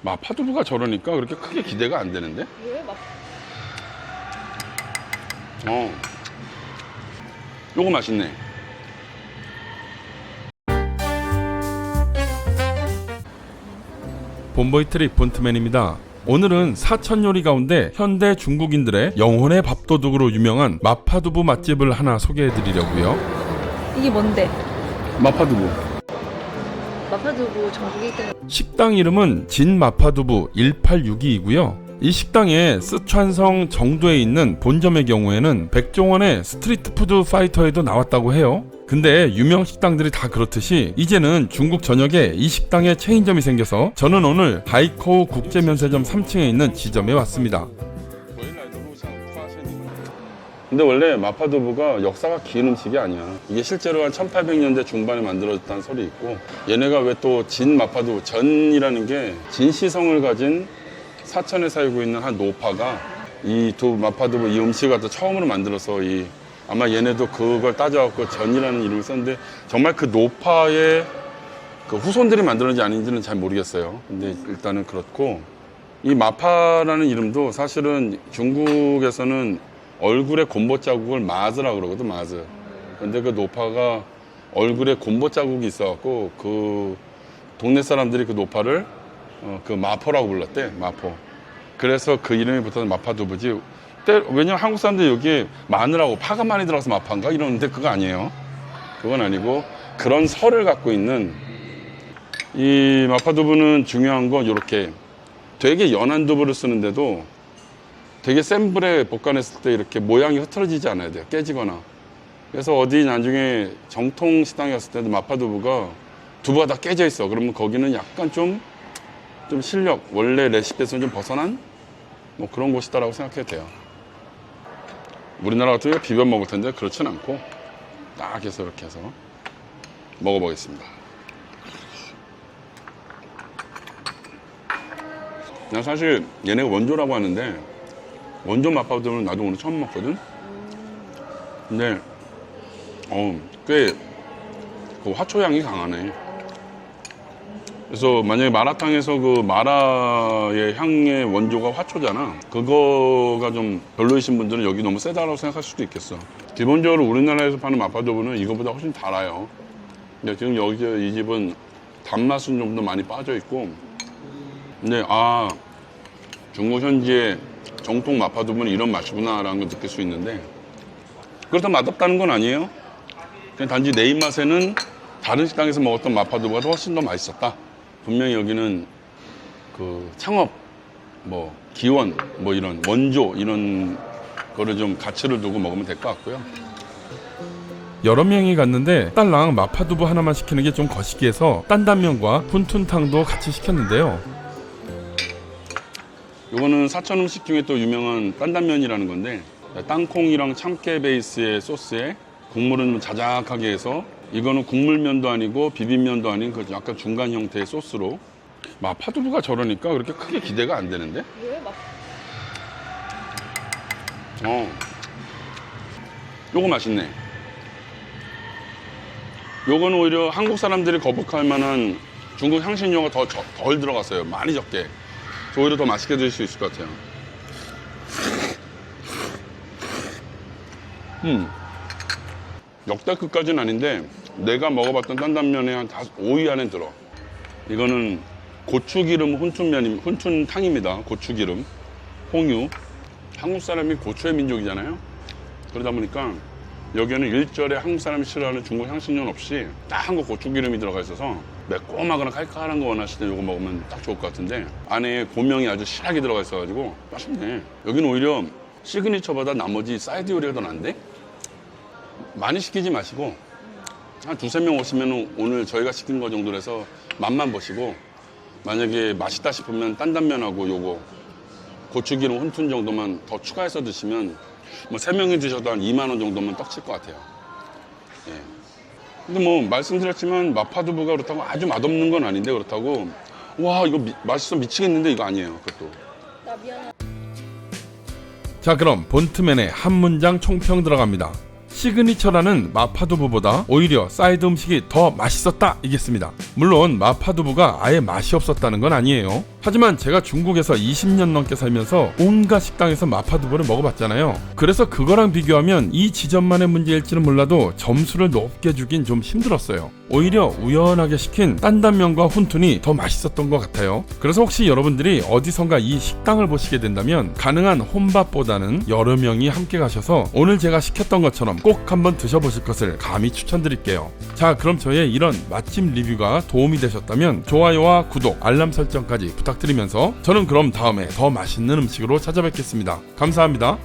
마파두부가 저러니까 그렇게 크게 기대가 안 되는데? 왜? 요거 맛있네. 본보이 트립 본트맨입니다. 오늘은 사천 요리 가운데 현대 중국인들의 영혼의 밥도둑으로 유명한 마파두부 맛집을 하나 소개해드리려고요. 이게 뭔데? 마파두부. 마파두부 전국 1등. 식당 이름은 진마파두부 1862이고요. 이 식당의 쓰촨성 정도에 있는 본점의 경우에는 백종원의 스트리트푸드 파이터에도 나왔다고 해요. 근데 유명 식당들이 다 그렇듯이 이제는 중국 전역에 이 식당에 체인점이 생겨서 저는 오늘 하이코우 국제면세점 3층에 있는 지점에 왔습니다. 근데 원래 마파두부가 역사가 긴 음식이 아니야. 이게 실제로 한 1800년대 중반에 만들어졌다는 설이 있고, 얘네가 왜 또 진 마파두부, 전이라는 게 진시성을 가진 사천에 살고 있는 한 노파가 이 두 마파두부 이 음식을 갖다 처음으로 만들어서 아마 얘네도 그걸 따져갖고 전이라는 이름을 썼는데, 정말 그 노파의 그 후손들이 만들었는지 아닌지는 잘 모르겠어요. 근데 일단은 그렇고, 이 마파라는 이름도 사실은 중국에서는 얼굴에 곰보 자국을 마즈라고 그러거든, 마즈. 근데 그 노파가 얼굴에 곰보 자국이 있어갖고 그 동네 사람들이 그 노파를 그 마포라고 불렀대, 마포. 그래서 그 이름이 붙어서 마파두부지. 왜냐면 한국 사람들이 여기에 마늘하고 파가 많이 들어가서 마파인가 이러는데 그거 아니에요. 그건 아니고, 그런 설을 갖고 있는 이 마파두부는 중요한 건 이렇게 되게 연한 두부를 쓰는데도 되게 센 불에 볶아냈을 때 이렇게 모양이 흐트러지지 않아야 돼요. 깨지거나. 그래서 어디 나중에 정통 식당에 갔을 때도 마파두부가 두부가 다 깨져 있어. 그러면 거기는 약간 좀 실력, 원래 레시피에서는 좀 벗어난 뭐 그런 곳이다라고 생각해도 돼요. 우리나라 같은 경우 비벼 먹을 텐데 그렇진 않고 딱 해서 이렇게 해서 먹어보겠습니다. 난 사실 얘네가 원조라고 하는데 원조 마파두부는 나도 오늘 처음 먹거든. 근데 꽤 그 화초향이 강하네. 그래서 만약에 마라탕에서 그 마라의 향의 원조가 화초잖아. 그거가 좀 별로이신 분들은 여기 너무 세다라고 생각할 수도 있겠어. 기본적으로 우리나라에서 파는 마파두부는 이거보다 훨씬 달아요. 근데 지금 여기 이 집은 단맛은 좀 더 많이 빠져 있고, 근데 중국 현지의 정통 마파두부는 이런 맛이구나라는 걸 느낄 수 있는데, 그렇다고 맛없다는 건 아니에요. 그냥 단지 내 입맛에는 다른 식당에서 먹었던 마파두부가 훨씬 더 맛있었다. 분명히 여기는 그 창업, 뭐 기원, 뭐 이런 원조 이런 거를 좀 가치를 두고 먹으면 될 것 같고요. 여러 명이 갔는데 딸랑 마파두부 하나만 시키는 게 좀 거시기해서担担면과 훈툰탕도 같이 시켰는데요. 이거는 사천 음식 중에 또 유명한担担면이라는 건데, 땅콩이랑 참깨 베이스의 소스에 국물은 좀 자작하게 해서, 이거는 국물면도 아니고 비빔면도 아닌 그 약간 중간 형태의 소스로. 마파두부가 저러니까 그렇게 크게 기대가 안 되는데? 왜? 요거 맛있네. 요거는 오히려 한국 사람들이 거북할 만한 중국 향신료가 덜 들어갔어요. 많이 적게. 오히려 더 맛있게 드실 수 있을 것 같아요. 역대급까지는 아닌데 내가 먹어봤던担担면의 한 5위 안에 들어. 이거는 고추기름 훈툰탕입니다. 고추기름, 홍유. 한국 사람이 고추의 민족이잖아요. 그러다 보니까 여기에는 일절에 한국 사람이 싫어하는 중국 향신료는 없이 딱 한국 고추기름이 들어가 있어서 매콤하거나 칼칼한 거 원하실 때 이거 먹으면 딱 좋을 것 같은데, 안에 고명이 아주 실하게 들어가 있어가지고 맛있네. 여기는 오히려 시그니처보다 나머지 사이드 요리가 더 난데? 많이 시키지 마시고 한 두세 명 오시면 오늘 저희가 시킨 거 정도로 해서 맛만 보시고, 만약에 맛있다 싶으면担担면하고 요거 고추기름 훈툰 정도만 더 추가해서 드시면 뭐 3명이 드셔도 한 2만 원 정도면 떡칠 것 같아요. 예. 근데 뭐 말씀드렸지만 마파두부가 그렇다고 아주 맛없는 건 아닌데, 그렇다고 와 이거 맛있어 미치겠는데 이거 아니에요. 그것도. 나 미안해. 자, 그럼 본트맨의 한 문장 총평 들어갑니다. 시그니처라는 마파두부보다 오히려 사이드 음식이 더 맛있었다 이겠습니다. 물론 마파두부가 아예 맛이 없었다는 건 아니에요. 하지만 제가 중국에서 20년 넘게 살면서 온갖 식당에서 마파두부를 먹어봤잖아요. 그래서 그거랑 비교하면 이 지점만의 문제일지는 몰라도 점수를 높게 주긴 좀 힘들었어요. 오히려 우연하게 시킨担担면과 훈툰이 더 맛있었던 것 같아요. 그래서 혹시 여러분들이 어디선가 이 식당을 보시게 된다면 가능한 혼밥보다는 여러 명이 함께 가셔서 오늘 제가 시켰던 것처럼 꼭 한번 드셔보실 것을 감히 추천드릴게요. 자, 그럼 저의 이런 맛집 리뷰가 도움이 되셨다면 좋아요와 구독, 알람 설정까지 부탁드리면서 저는 그럼 다음에 더 맛있는 음식으로 찾아뵙겠습니다. 감사합니다.